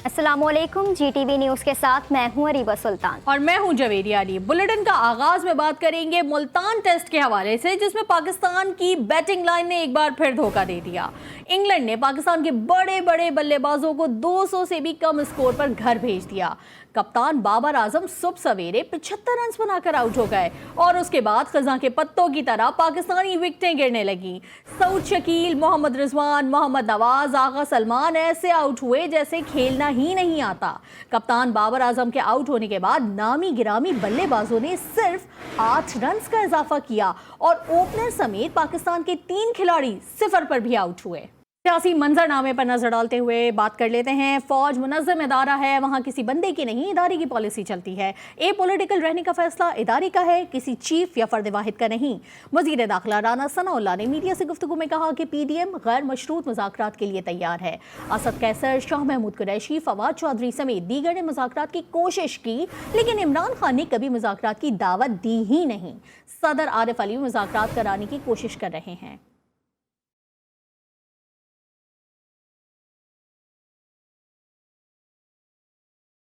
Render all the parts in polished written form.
अस्सलाम वालेकुम, GTV news के साथ मैं हूं अरीबा सुल्तान और मैं हूं जवेरिया अली। बुलेटिन का आगाज में बात करेंगे मुल्तान टेस्ट के हवाले से, जिसमें पाकिस्तान की बैटिंग लाइन ने एक बार फिर धोखा दे दिया। इंग्लैंड ने पाकिस्तान के बड़े बड़े बल्लेबाजों को 200 से भी कम स्कोर पर घर भेज दिया। कप्तान बाबर आजम सुबह सवेरे 75 रन बनाकर आउट हो गए और उसके बाद खज़ां के पत्तों की तरह पाकिस्तानी विकेटें गिरने लगी। सऊद शकील, मोहम्मद रिजवान, मोहम्मद नवाज, आगा सलमान ऐसे आउट हुए जैसे खेलना ही नहीं आता। कप्तान बाबर आजम के आउट होने के बाद नामी गिरामी बल्लेबाजों ने सिर्फ 8 रन का इजाफा किया और ओपनर समेत पाकिस्तान के 3 खिलाड़ी 0 पर भी आउट हुए। सियासी मंजरनामे पर नजर डालते हुए बात कर लेते हैं। फौज मुनज़्ज़म इदारा है, वहाँ किसी बंदे की नहीं इदारे की पॉलिसी चलती है। ए पॉलिटिकल रहने का फैसला इदारे का है, किसी चीफ या फर्द वाहिद का नहीं। वज़ीर दाखिला राना सनाउल्लाह ने मीडिया से गुफ्तगू में कहा कि PDM गैर मशरूत मुज़ाकरात के लिए तैयार है। असद कैसर, शाह महमूद कुरैशी, फवाद चौधरी समेत दीगर ने मुज़ाकरात की कोशिश की, लेकिन इमरान खान ने कभी मुज़ाकरात की दावत दी ही नहीं। सदर आरिफ अली मुज़ाकरात कराने की कोशिश कर रहे हैं।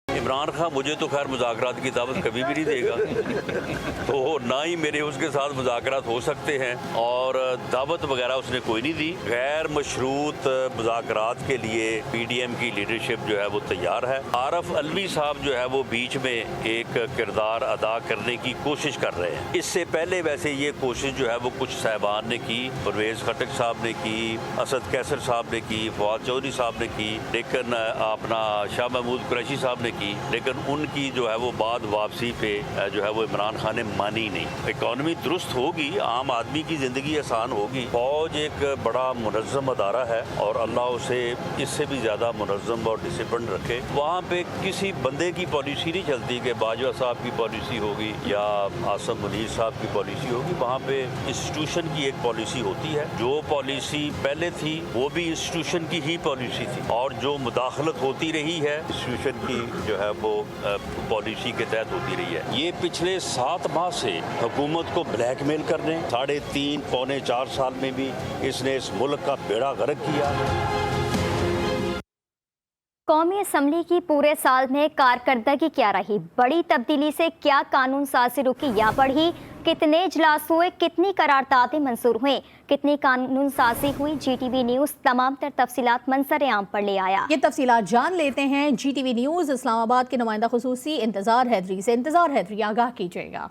इमरान खान मुझे तो खैर मुज़ाकरात की दावत कभी भी नहीं देगा, तो ना ही मेरे उसके साथ मुज़ाकरात हो सकते हैं और दावत वगैरह उसने कोई नहीं दी। गैर मशरूत मुज़ाकरात के लिए PDM की लीडरशिप जो है वो तैयार है। आरिफ अलवी साहब जो है वो बीच में एक किरदार अदा करने की कोशिश कर रहे हैं। इससे पहले वैसे ये कोशिश जो है वो कुछ साहबान ने की, परवेज़ खटक साहब ने की, असद कैसर साहब ने की, फवाद चौधरी साहब ने की, लेकिन अपना शाह महमूद कुरैशी साहब ने की, लेकिन उनकी जो है वो बाद वापसी पे जो है वो इमरान खान ने मानी नहीं। इकॉनमी दुरुस्त होगी, आम आदमी की ज़िंदगी आसान होगी। फौज एक बड़ा मुनज़्ज़म अदारा है और अल्लाह उसे इससे भी ज़्यादा मुनज़्ज़म और डिसिप्लिन रखे। वहाँ पे किसी बंदे की पॉलिसी नहीं चलती कि बाजवा साहब की पॉलिसी होगी या आसम मुनीर साहब की पॉलिसी होगी। वहाँ पे इंस्टीट्यूशन की एक पॉलिसी होती है। जो पॉलिसी पहले थी वो भी इंस्टीट्यूशन की ही पॉलिसी थी और जो मुदाखलत होती रही है इंस्टीट्यूशन की जो है वो पॉलिसी के तहत होती रही है। ये पिछले 7 माह से हुकूमत को ब्लैकमेल करने, 3.5 पौने 4 साल में भी इसने इस मुल्क का बेड़ा गर्क किया। कौमी असम्बली की पूरे साल में कारकर्दगी क्या रही? बड़ी तब्दीली से क्या कानून साजी रुकी या बढ़ी? कितने इजलास हुए? कितनी करारदादें मंजूर हुई? कितनी कानून साजी हुई? GTV न्यूज़ तमाम तर तफसीलात मंजर आम पर ले आया। ये तफसीलात जान लेते हैं GTV न्यूज़ इस्लामाबाद के नुमाइंदा खुसूसी इंतज़ार हैदरी से। इंतज़ार हैदरी, आगाह कीजिएगा।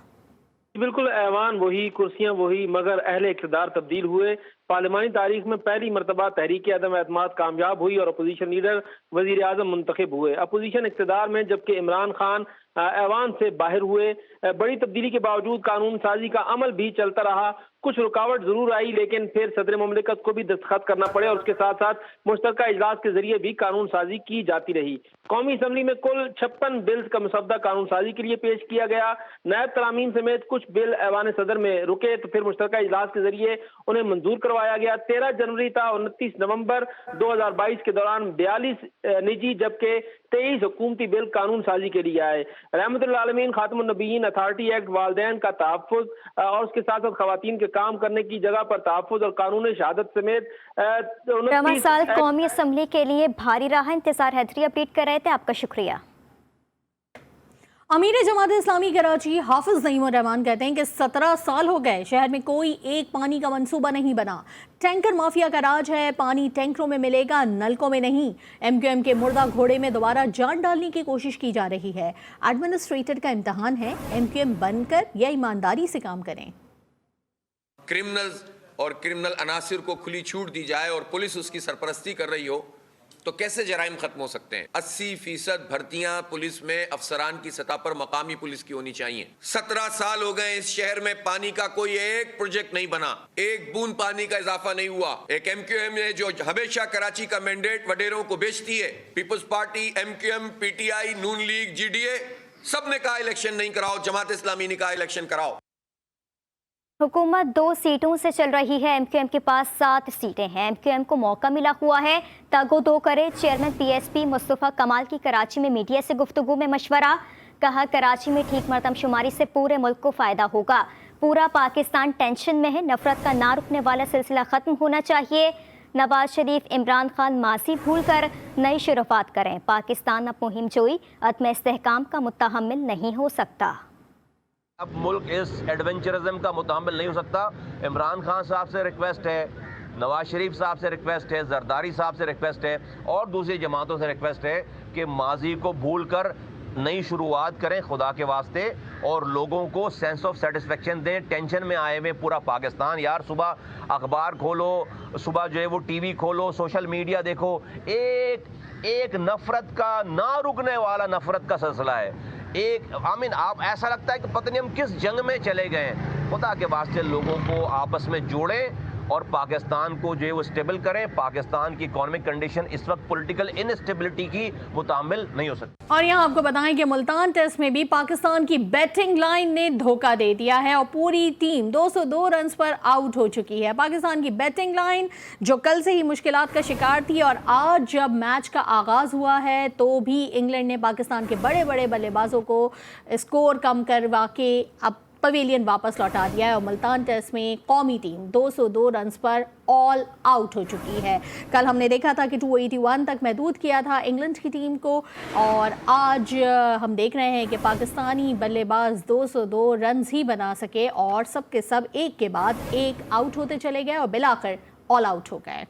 बिल्कुल, ऐवान वही, कुर्सियां वही, मगर अहले इक़्तिदार तब्दील हुए। पार्लिमानी तारीख में पहली मरतबा तहरीक अदम एतमाद कामयाब हुई और अपोजिशन लीडर वजीर आज़म मुंतखब हुए। अपोजिशन इक़्तिदार में, जबकि इमरान खान ऐवान से बाहर हुए। बड़ी तब्दीली के बावजूद कानून साजी का अमल भी चलता रहा। कुछ रुकावट जरूर आई, लेकिन फिर सदर मुमलिकत को भी दस्तखत करना पड़े और उसके साथ साथ मुश्तरका इजलास के जरिए भी कानून साजी की जाती रही। कौमी असम्बली में कुल 56 बिल्स का मसवदा कानून साजी के लिए पेश किया गया। नायब तरामीम समेत कुछ बिल ऐवान सदर में रुके तो फिर मुश्तरका इजलास के जरिए उन्हें मंजूर करवाया गया। 13 जनवरी था 29 नवंबर 2022 के दौरान 42 निजी जबकि 23 हुकूमती बिल कानून साजी के लिए आए। रहमतुल्लाह आलमीन खातमुन नबीयीन अथॉरिटी एक्ट, वालिदैन का तहफ़्फ़ुज़ और उसके साथ साथ खवातीन के काम करने की जगह पर तहफ़्फ़ुज़ और कानून शहादत समेत साल कौमी असम्बली के लिए भारी रहा। इंतज़ार हैदरी अपडेट कर रहे थे, आपका शुक्रिया। अमीर जमात इस्लामी कराची हाफिज नईमुर रहमान कहते हैं कि 17 साल हो गए शहर में कोई एक पानी का मंसूबा नहीं बना। टैंकर माफिया का राज है, पानी टैंकरों में मिलेगा, नलकों में नहीं। MQM के मुर्दा घोड़े में दोबारा जान डालने की कोशिश की जा रही है। एडमिनिस्ट्रेटर का इम्तहान है, MQM बनकर या ईमानदारी से काम करें। क्रिमिनल्स और क्रिमिनल अनासिर को खुली छूट दी जाए और पुलिस उसकी सरपरस्ती कर रही हो तो कैसे जराइम खत्म हो सकते हैं? 80% भर्तियां पुलिस में अफसरान की सतह पर मकामी पुलिस की होनी चाहिए। 17 साल हो गए इस शहर में पानी का कोई एक प्रोजेक्ट नहीं बना, एक बूंद पानी का इजाफा नहीं हुआ। एक MQM है जो हमेशा कराची का मैंडेट वडेरों को बेचती है। पीपल्स पार्टी, MQM, PTI, नून लीग, GDA सब ने कहा इलेक्शन नहीं कराओ, जमात इस्लामी ने कहा इलेक्शन कराओ। हुकूमत 2 सीटों से चल रही है। MQM के पास 7 सीटें हैं। MQM को मौका मिला हुआ है तागो दो करे। चेयरमैन PSP मुस्तफ़ा कमाल की कराची में मीडिया से गुफ्तगू में मशवरा। कहा कराची में ठीक मरदमशुमारी से पूरे मुल्क को फ़ायदा होगा। पूरा पाकिस्तान टेंशन में है। नफरत का ना रुकने वाला सिलसिला ख़त्म होना चाहिए। नवाज शरीफ इमरान खान माजी भूल कर नई शुरुआत करें। पाकिस्तान अब मुहिम जोई अदम इस्तेहकाम का मुतहम्मिल नहीं हो सकता। अब मुल्क इस एडवेंचरिज्म का मुतहम्मिल नहीं हो सकता। इमरान खान साहब से रिक्वेस्ट है, नवाज शरीफ साहब से रिक्वेस्ट है, जरदारी साहब से रिक्वेस्ट है और दूसरी जमातों से रिक्वेस्ट है कि माजी को भूल कर नई शुरुआत करें खुदा के वास्ते, और लोगों को सेंस ऑफ सेटिस्फेक्शन दें। टेंशन में आए हुए पूरा पाकिस्तान, यार सुबह अखबार खोलो, सुबह जो है वो टीवी खोलो, सोशल मीडिया देखो, एक नफरत का ना रुकने वाला नफरत का सिलसिला है। आप ऐसा लगता है कि पता नहीं हम किस जंग में चले गए हैं। खुदा के वास्ते लोगों को आपस में जोड़ें और पाकिस्तान को जो है वो स्टेबल करें। पाकिस्तान की इकोनॉमिक कंडीशन इस वक्त पॉलिटिकल इनस्टेबिलिटी की मुतामिल नहीं हो सकती। और यहाँ आपको बताएं कि मुल्तान टेस्ट में भी पाकिस्तान की बैटिंग लाइन ने धोखा दे दिया है और पूरी टीम 202 रन पर आउट हो चुकी है। पाकिस्तान की बैटिंग लाइन जो कल से ही मुश्किलात का शिकार थी, और आज जब मैच का आगाज हुआ है तो भी इंग्लैंड ने पाकिस्तान के बड़े बड़े बल्लेबाजों को स्कोर कम करवा के अब पवेलियन वापस लौटा दिया है और मुल्तान टेस्ट में कौमी टीम 202 रन पर ऑल आउट हो चुकी है। कल हमने देखा था कि 281 तक महदूद किया था इंग्लैंड की टीम को, और आज हम देख रहे हैं कि पाकिस्तानी बल्लेबाज 202 रन ही बना सके और सब के सब एक के बाद एक आउट होते चले गए और बिलाकर ऑल आउट हो गए।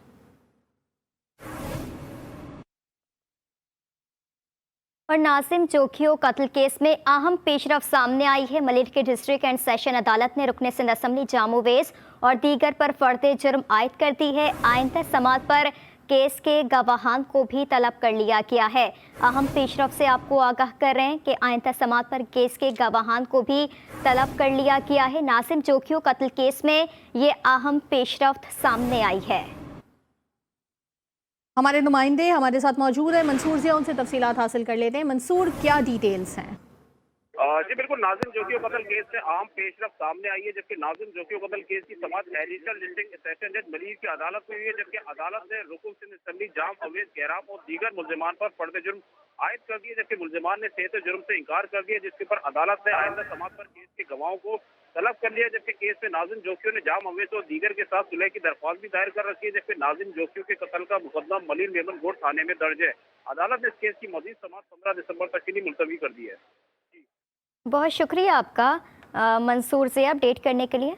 और नासिम जोखियो कत्ल केस में अहम पेशरफ सामने आई है। मलिर की डिस्ट्रिक्ट एंड सेशन अदालत ने रुकने सिंध असम्बली जामोवेज और दीगर पर फर्द जुर्म आयद कर दी है। आइंदा समात पर केस के गवाहान को भी तलब कर लिया गया है। अहम पेशरफ से आपको आगाह कर रहे हैं कि आइंदा समात पर केस के गवाहान को भी तलब कर लिया गया है। नासिम जोखियो कत्ल केस में ये अहम पेशरफ सामने आई है। हमारे नुमाइंदे हमारे साथ मौजूद है मंसूर से, उनसे तफसीलात हासिल कर लेते हैं। मंसूर, क्या डिटेल्स हैं? जी बिल्कुल, नाजिम जोखियो कत्ल केस से आम पेशरफ सामने आई है, जबकि नाजिम जोखियो कत्ल केस की समाअत एडिशनल डिस्ट्रिक्ट सेशन जज मलिर की अदालत में हुई है, जबकि अदालत ने रुकन सिंध असम्बली जाम अवेज गहराम और दीगर मुल्जिमान पर फर्द जुर्म आयद कर दिए, जबकि मुल्जिमान ने सेहत जुर्म से इनकार कर दिया, जिसके पर अदालत ने आइंदा समाअत पर केस के गवाहों को तलब कर लिया। जबकि केस में नाजिम जोखियो ने जाम अवेज और दीगर के साथ सुलह की दरख्वास्त भी दायर कर रखी है, जबकि नाजिम जोखियो के कत्ल का मुकदमा मलिर मेमन गोड थाने में दर्ज है। अदालत ने इस केस की मजीद समाअत 15 दिसंबर तक के लिए मुलतवी कर दी है। बहुत शुक्रिया आपका मंसूर से अपडेट करने के लिए।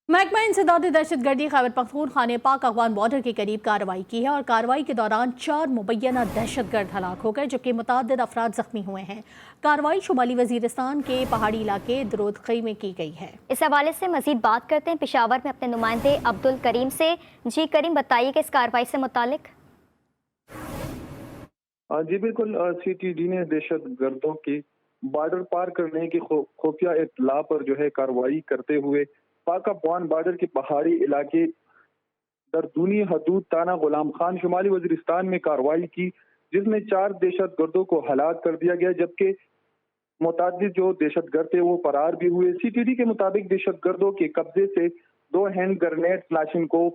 महकमा इंसदाद दहशतगर्दी खैबर पख्तूनख्वा ने पाक अफगान बॉर्डर के करीब कार्रवाई की है और कार्रवाई के दौरान 4 मुबैना दहशतगर्द हलाक हो गए, जबकि मुतअद्दिद अफराद जख्मी हुए हैं। कार्रवाई शुमाली वजीरिस्तान के पहाड़ी इलाके दरोदखई में की गई है। इस हवाले से मजीद बात करते हैं पेशावर में अपने नुमाइंदे अब्दुल करीम से। जी करीम, बताइए कि इस कार्रवाई से मुतालिक। जी बिल्कुल, CTD ने दहशत गर्दों की बॉर्डर पार करने की खुफिया इत्तला पर जो है कार्रवाई करते हुए पाक अफगान बॉर्डर के पहाड़ी इलाके दरदूनी हदूद ताना गुलाम खान शुमाली वजीरिस्तान में कार्रवाई की, जिसमें 4 दहशत गर्दों को हलाक कर दिया गया, जबकि मुतादिद जो दहशत गर्द थे वो फरार भी हुए। CTD के मुताबिक दहशत गर्दों के कब्जे से 2 हैंड ग्रेनेड, क्लाशिनकोव,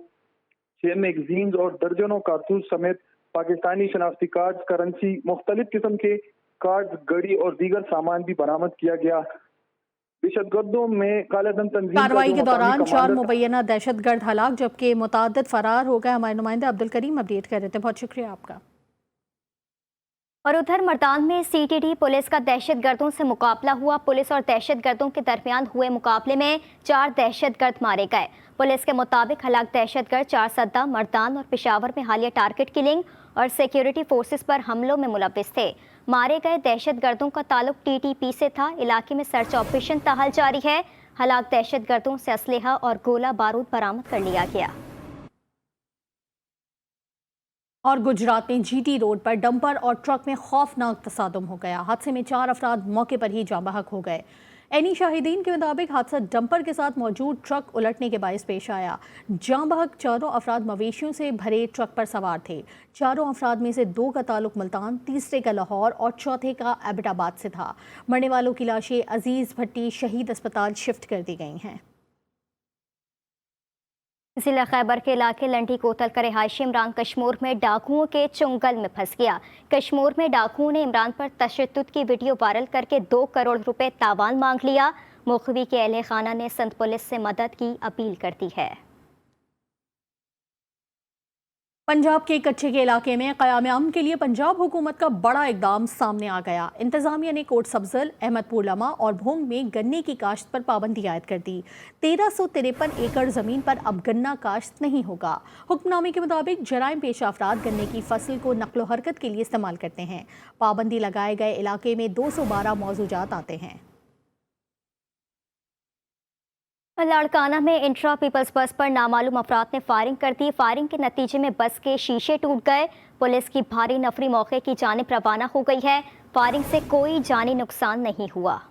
6 मैगजीन्स और दर्जनों कारतूस समेत पाकिस्तानी शनाख्ती कार्ड, करेंसी, मुख्तलिफ किस्म के कार्ड, गड़ी और दीगर सामान भी बरामद किया गया। दहशतगर्दों में कालेधन तंजीम कार्रवाई के दौरान 4 मुबैना दहशतगर्द हलाक, जबकि मुतअद्दिद फरार हो गए। हमारे नुमाइंदे अब्दुल करीम अपडेट कर रहे थे, बहुत शुक्रिया आपका। और उधर मर्दान में CTD पुलिस का दहशतगर्दों से मुकाबला हुआ। पुलिस और दहशतगर्दों के दरमियान हुए मुकाबले में 4 दहशतगर्द मारे गए। पुलिस के मुताबिक हलाक दहशतगर्द 4 सद्दा, मर्दान और पेशावर में हालिया टारगेट किलिंग और सिक्योरिटी फोर्सेस पर हमलों में मुलव्विस थे। मारे गए दहशतगर्दों का ताल्लुक TTP से था। इलाके में सर्च ऑपरेशन ताहाल जारी है। हलाक दहशतगर्दों से असलहा और गोला बारूद बरामद कर लिया गया। और गुजरात में GT रोड पर डंपर और ट्रक में खौफनाक तसादुम हो गया। हादसे में 4 अफराद मौके पर ही जाँ बहक हो गए। एनी शाहिदीन के मुताबिक हादसा डंपर के साथ मौजूद ट्रक उलटने के बायस पेश आया। जाँ बहक 4 अफराद मवेशियों से भरे ट्रक पर सवार थे। 4 अफराद में से 2 का ताल्लुक मुल्तान, तीसरे का लाहौर और चौथे का एबटाबाद से था। मरने वालों की लाशें अजीज भट्टी शहीद अस्पताल शिफ्ट कर दी गई हैं। जिला खैबर के इलाके लंडी कोतल का रिहायशी इमरान कश्मीर में डाकुओं के चुंगल में फंस गया। कश्मीर में डाकुओं ने इमरान पर तशद्दुद की वीडियो वायरल करके 2 करोड़ रुपए तावान मांग लिया। मुखबी के अहले खाना ने संत पुलिस से मदद की अपील कर दी है। पंजाब के कच्चे के इलाके में क़याम के लिए पंजाब हुकूमत का बड़ा इकदाम सामने आ गया। इंतज़ामिया ने कोट सब्ज़ल, अहमदपुर लमा और भोंग में गन्ने की काश्त पर पाबंदी आयद कर दी। 1353 एकड़ ज़मीन पर अब गन्ना काश्त नहीं होगा। हुक्मनामे के मुताबिक जराइम पेशा अफराद गन्ने की फसल को नक्लो हरकत के लिए इस्तेमाल करते हैं। पाबंदी लगाए गए इलाके में 212 मौजूदात आते हैं। लाड़काना में इंट्रा पीपल्स बस पर नामालूम अफराद ने फायरिंग कर दी। फायरिंग के नतीजे में बस के शीशे टूट गए। पुलिस की भारी नफरी मौके की जानिब रवाना हो गई है। फायरिंग से कोई जानी नुकसान नहीं हुआ।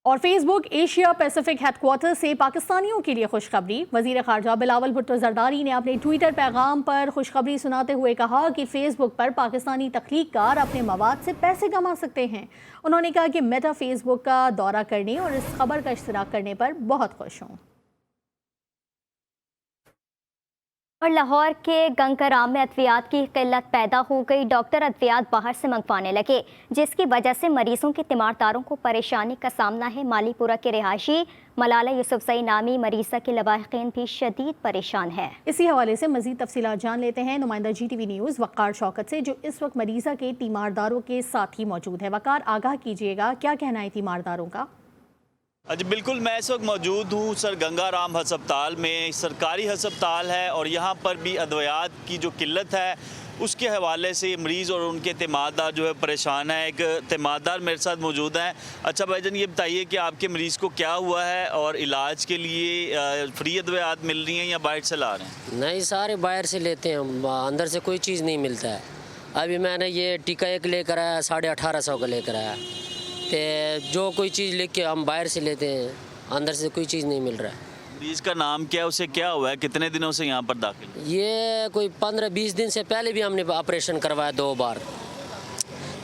और फेसबुक एशिया पैसिफिक हेडक्वार्टर से पाकिस्तानियों के लिए खुशखबरी। वजीर खारजा बिलावल भुट्टो जरदारी ने अपने ट्विटर पैगाम पर खुशखबरी सुनाते हुए कहा कि फेसबुक पर पाकिस्तानी तख्लीककार अपने मवाद से पैसे कमा सकते हैं। उन्होंने कहा कि मेटा फेसबुक का दौरा करने और इस खबर का इश्तराक करने पर बहुत खुश हूँ। और लाहौर के गंगाराम में अद्वियात की किल्लत पैदा हो गई। डॉक्टर अद्वियात बाहर से मंगवाने लगे, जिसकी वजह से मरीजों के तीमारदारों को परेशानी का सामना है। मालीपुरा के रिहायशी मलाला यूसुफजई नामी मरीजा के लवाहिकीन भी शदीद परेशान है। इसी हवाले से मजीद तफसीलात जान लेते हैं नुमाइंदा GTV न्यूज़ वक़ार शौकत से, जो इस वक्त मरीजा के तीमारदारों के साथ ही मौजूद है। वक़ार, आगाह कीजिएगा, क्या कहना है तीमारदारों का? जी बिल्कुल, मैं इस वक्त मौजूद हूँ सर गंगाराम हस्पताल में। सरकारी हस्पताल है और यहाँ पर भी अद्वियात की जो किल्लत है उसके हवाले से मरीज़ और उनके तीमारदार जो है परेशान है। एक तीमारदार मेरे साथ मौजूद हैं। अच्छा भाईजान, ये बताइए कि आपके मरीज़ को क्या हुआ है और इलाज के लिए फ्री अद्वियात मिल रही हैं या बाहर से ला रहे हैं? नहीं, सारे बाहर से लेते हैं, अंदर से कोई चीज़ नहीं मिलता है। अभी मैंने ये टीका एक लेकर आया, 1850 का लेकर आया। तो जो कोई चीज़ लेके हम बाहर से लेते हैं, अंदर से कोई चीज़ नहीं मिल रहा है। मरीज़ का नाम क्या है, उसे क्या हुआ है, कितने दिनों से यहाँ पर दाखिल है? ये कोई 15-20 दिन से पहले भी हमने ऑपरेशन करवाया 2 बार।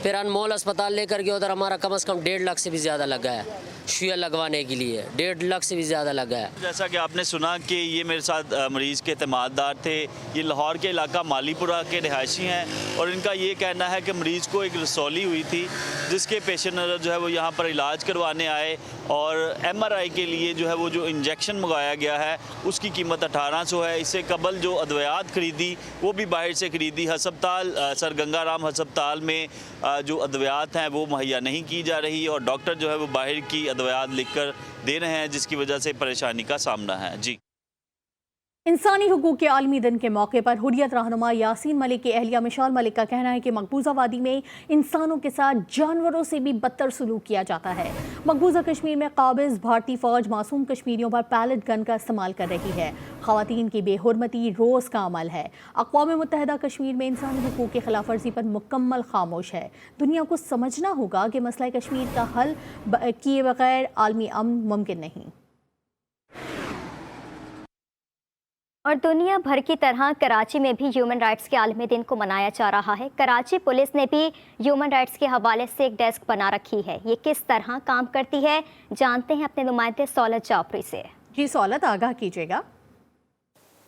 फिर अनमोल अस्पताल लेकर गए, उधर हमारा कम से कम 1.5 लाख से भी ज़्यादा लगा है। शुया लगवाने के लिए 1.5 लाख से भी ज़्यादा लगा है। जैसा कि आपने सुना कि ये मेरे साथ मरीज़ के तीमारदार थे। ये लाहौर के इलाका मालीपुरा के रिहायशी हैं और इनका ये कहना है कि मरीज़ को एक रसौली हुई थी, जिसके पेश नज़र जो है वो यहाँ पर इलाज करवाने आए और MRI के लिए जो है वो जो इंजेक्शन मंगाया गया है उसकी कीमत 1800 है। इससे कबल जो अद्वियात खरीदी वो भी बाहर से खरीदी। हस्पताल सर गंगाराम हस्पताल में जो अद्वियात हैं वो मुहैया नहीं की जा रही और डॉक्टर जो है वो बाहर की अद्वियात लिखकर दे रहे हैं, जिसकी वजह से परेशानी का सामना है। जी। इंसानी हुकूक के आलमी दिन के मौके पर हुर्रियत रहनुमा यासीन मलिक की अहलिया मिशाल मलिक का कहना है कि मकबूजा वादी में इंसानों के साथ जानवरों से भी बदतर सलूक किया जाता है। मकबूजा कश्मीर में काबिज भारतीय फौज मासूम कश्मीरियों पर पैलेट गन का इस्तेमाल कर रही है। ख़वातीन की बेहुरमती रोज़ का अमल है। अक़वाम मुत्तहिदा कश्मीर में इंसानी हुकूक की खिलाफ वर्जी पर मुकम्मल खामोश है। दुनिया को समझना होगा कि मसला कश्मीर का हल किए बगैर आलमी अमन मुमकिन नहीं। और दुनिया भर की तरह कराची में भी ह्यूमन राइट्स के आलमी दिन को मनाया जा रहा है। कराची पुलिस ने भी ह्यूमन राइट्स के हवाले से एक डेस्क बना रखी है। ये किस तरह काम करती है, जानते हैं अपने नुमाइंदे सौलत जाफरी से। जी सौलत, आगाह कीजिएगा।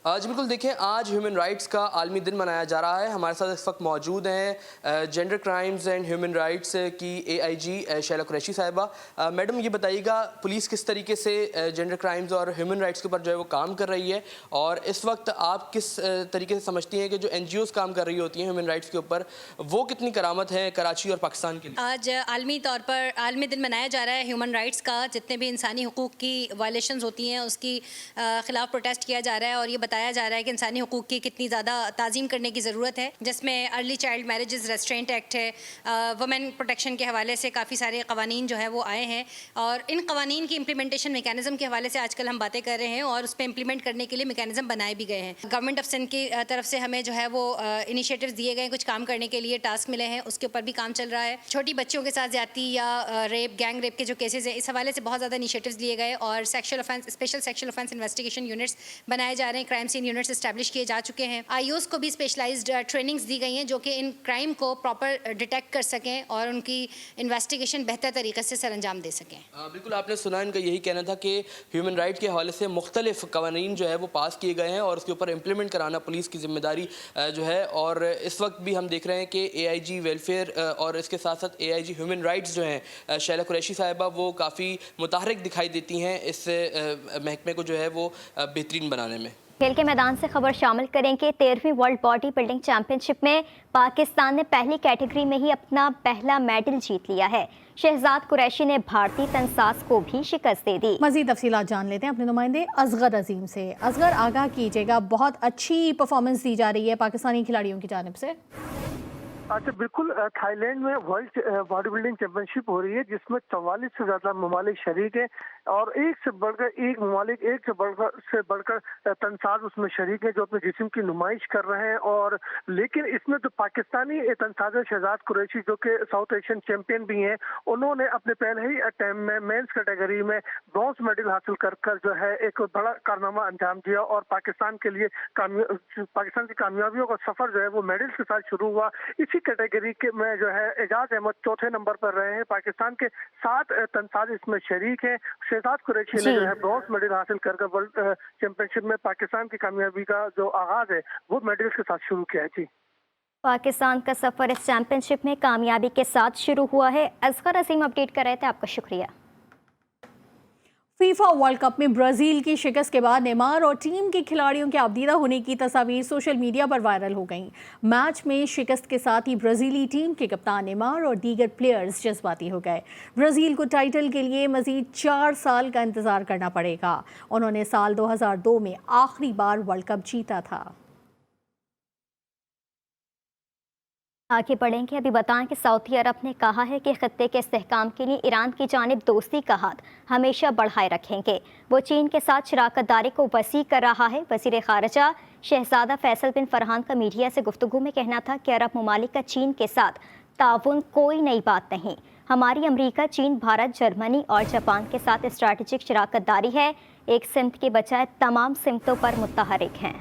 जी बिल्कुल, देखें, आज ह्यूमन राइट्स का आलमी दिन मनाया जा रहा है। हमारे साथ इस वक्त मौजूद हैं gender crimes and human rights की AIG शैला कुरैशी साहिबा। मैडम, ये बताइएगा पुलिस किस तरीके से जेंडर क्राइम्स और ह्यूमन राइट्स के ऊपर जो है वो काम कर रही है, और इस वक्त आप किस तरीके से समझती हैं कि जो NGOs काम कर रही होती हैं ह्यूमन राइट्स के ऊपर, वो कितनी करामत है कराची और पाकिस्तान के लिए? आज आलमी तौर पर आलमी दिन मनाया जा रहा है ह्यूमन राइट्स का। जितने भी इंसानी हुकूक की वायलेशंस होती हैं उसकी खिलाफ प्रोटेस्ट किया जा रहा है और ये बताया जा रहा है कि इंसानी हुकूक की कितनी ज़्यादा ताज़ीम करने की ज़रूरत है, जिसमें early child marriages restaurant act है, वुमेन प्रोटेक्शन के हवाले से काफ़ी सारे कवानीन जो है वो आए हैं और इन कवानीन की इम्प्लीमेंटेशन मेकैनिज़म के हवाले से आजकल हम बातें कर रहे हैं और उस पर इम्प्लीमेंट करने के लिए मेकैनिज़म बनाए भी गए हैं। गवर्नमेंट ऑफ सिंध की तरफ से हमें जो है वो इनिशिएटिव्स दिए गए, कुछ काम करने के लिए टास्क मिले हैं, उसके ऊपर भी काम चल रहा है। छोटी बच्चियों के साथ ज़्यादती या रेप, गैंग रेप के जो केसेस हैं, इस हवाले से बहुत ज़्यादा इनिशिएटिव्स लिए गए और sexual offence, special sexual offence investigation units बनाए जा रहे हैं, क्राइम सीन यूनिट्स एस्टैब्लिश किए जा चुके हैं। IOs को भी स्पेशलाइज्ड ट्रेनिंग्स दी गई हैं जो कि इन क्राइम को प्रॉपर डिटेक्ट कर सकें और उनकी इन्वेस्टिगेशन बेहतर तरीके से सरअंजाम दे सकें। बिल्कुल, आपने सुना, इनका यही कहना था कि ह्यूमन राइट के हवाले से मुख्तलिफ कवानीन जो है वो पास किए गए हैं और उसके ऊपर इम्प्लीमेंट कराना पुलिस की जिम्मेदारी जो है। और इस वक्त भी हम देख रहे हैं कि AIG वेलफेयर और इसके साथ साथ AIG ह्यूमन राइट्स जो हैं शैला कुरैशी साहिबा, वो काफ़ी मुतहरिक दिखाई देती हैं इस महकमे को जो है वो बेहतरीन बनाने में। खेल के मैदान से खबर शामिल करेंगे। 13वीं वर्ल्ड बॉडी बिल्डिंग चैंपियनशिप में पाकिस्तान ने पहली कैटेगरी में ही अपना पहला मेडल जीत लिया है। शहजाद कुरैशी ने भारतीय तंसाज को भी शिकस्त दे दी। मजीद तफसीलात जान लेते हैं अपने नुमाइंदे असगर अजीम से। असगर, आगाह कीजिएगा, बहुत अच्छी परफॉर्मेंस दी जा रही है पाकिस्तानी खिलाड़ियों की जानिब से। अच्छा, बिल्कुल। थाईलैंड में वर्ल्ड बॉडी बिल्डिंग चैंपियनशिप हो रही है जिसमें 44 से ज्यादा ममालिक शरीक हैं और एक से बढ़कर एक ममालिक, एक से बढ़कर तंसाज उसमें शरीक है जो अपने जिस्म की नुमाइश कर रहे हैं। और लेकिन इसमें जो पाकिस्तानी तंसाज शहजाद कुरैशी जो कि साउथ एशियन चैंपियन भी हैं, उन्होंने अपने पहले ही अटैम्प्ट में मेंस कैटेगरी में ब्रॉन्ज मेडल हासिल कर जो है एक बड़ा कारनामा अंजाम दिया और पाकिस्तान के लिए पाकिस्तान की कामयाबियों का सफर जो है वो मेडल्स के साथ शुरू हुआ। इसी कैटेगरी के में जो है एजाज अहमद चौथे नंबर पर रहे हैं। पाकिस्तान के 7 तंसाज इसमें शरीक हैं। शहजाद कुरैशी ने जो है ब्रॉन्ज मेडल हासिल कर वर्ल्ड चैंपियनशिप में पाकिस्तान की कामयाबी का जो आगाज है वो मेडल्स के साथ शुरू किया है। जी, पाकिस्तान का सफर इस चैंपियनशिप में कामयाबी के साथ शुरू हुआ है। असगर अजीम अपडेट कर रहे थे, आपका शुक्रिया। फीफा वर्ल्ड कप में ब्राज़ील की शिकस्त के बाद नेमार और टीम के खिलाड़ियों के आबदीदा होने की तस्वीर सोशल मीडिया पर वायरल हो गईं। मैच में शिकस्त के साथ ही ब्राज़ीली टीम के कप्तान नेमार और दीगर प्लेयर्स जज्बाती हो गए। ब्राज़ील को टाइटल के लिए मज़ीद 4 साल का इंतज़ार करना पड़ेगा। उन्होंने साल 2002 में आखिरी बार वर्ल्ड कप जीता था। आगे बढ़ेंगे। अभी बताएं कि सऊदी अरब ने कहा है कि खत्ते के इस्तेहकाम के लिए ईरान की जानिब दोस्ती का हाथ हमेशा बढ़ाए रखेंगे। वो चीन के साथ शराकत दारी को वसी कर रहा है। वज़ीर ख़ारिजा शहजादा फैसल बिन फरहान का मीडिया से गुफ्तगू में कहना था कि अरब ममालिक का चीन के साथ ताउन कोई नई बात नहीं। हमारी अमरीका, चीन, भारत, जर्मनी और जापान के साथ स्ट्रैटेजिक शराकत दारी है। एक सिमत के बजाय तमाम सिमतों पर मुतहरिक हैं।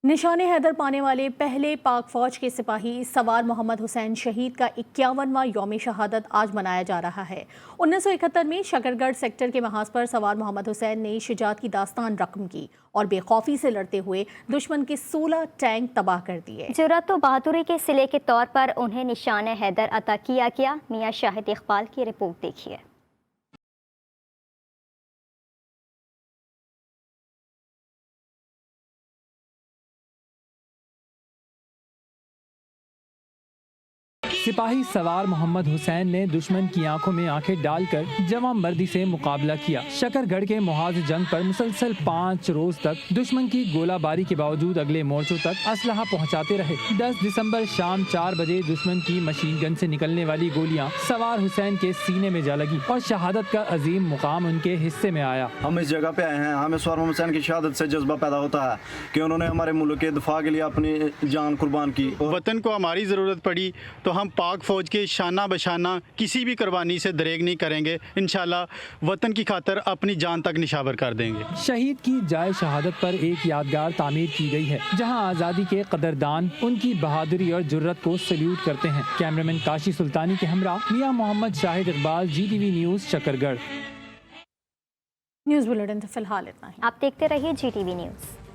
निशाने हैदर पाने वाले पहले पाक फौज के सिपाही सवार मोहम्मद हुसैन शहीद का 51वां यौम शहादत आज मनाया जा रहा है। 1971 में शकरगढ़ सेक्टर के महाज पर सवार मोहम्मद हुसैन ने शुजाअत की दास्तान रकम की और बेखौफी से लड़ते हुए दुश्मन के 16 टैंक तबाह कर दिए। जुर्रत और बहादुरी के सिले के तौर पर उन्हें निशाने हैदर अता किया गया। मियां शाहिद इकबाल की रिपोर्ट देखिए। सिपाही सवार मोहम्मद हुसैन ने दुश्मन की आंखों में आंखें डालकर जवां मर्दी से मुकाबला किया। शकरगढ़ के मुहाज जंग पर मुसलसल 5 रोज तक दुश्मन की गोलाबारी के बावजूद अगले मोर्चों तक असलहा पहुंचाते रहे। 10 दिसंबर शाम 4 बजे दुश्मन की मशीन गन से निकलने वाली गोलियां सवार हुसैन के सीने में जा लगी और शहादत का अजीम मुकाम उनके हिस्से में आया। हम इस जगह पे आए हैं, हमें सवार मोहम्मद हुसैन की शहादत से जज्बा पैदा होता है कि उन्होंने हमारे मुल्क के दिफा के लिए अपनी जान कुर्बान की। वतन को हमारी ज़रूरत पड़ी तो हम पाक फ़ौज के शाना बशाना किसी भी कुर्बानी से दरेग नहीं करेंगे। इंशाल्लाह वतन की खातर अपनी जान तक निशावर कर देंगे। शहीद की जाए शहादत पर एक यादगार तामीर की गई है जहां आज़ादी के कदरदान उनकी बहादुरी और जुर्रत को सल्यूट करते हैं। कैमरामैन काशी सुल्तानी के हमरा मियां Mohammad Shahid Iqbal, GTV news, Shakargarh. News bulletin फिलहाल इतना ही। आप देखते रहिए GTV न्यूज़।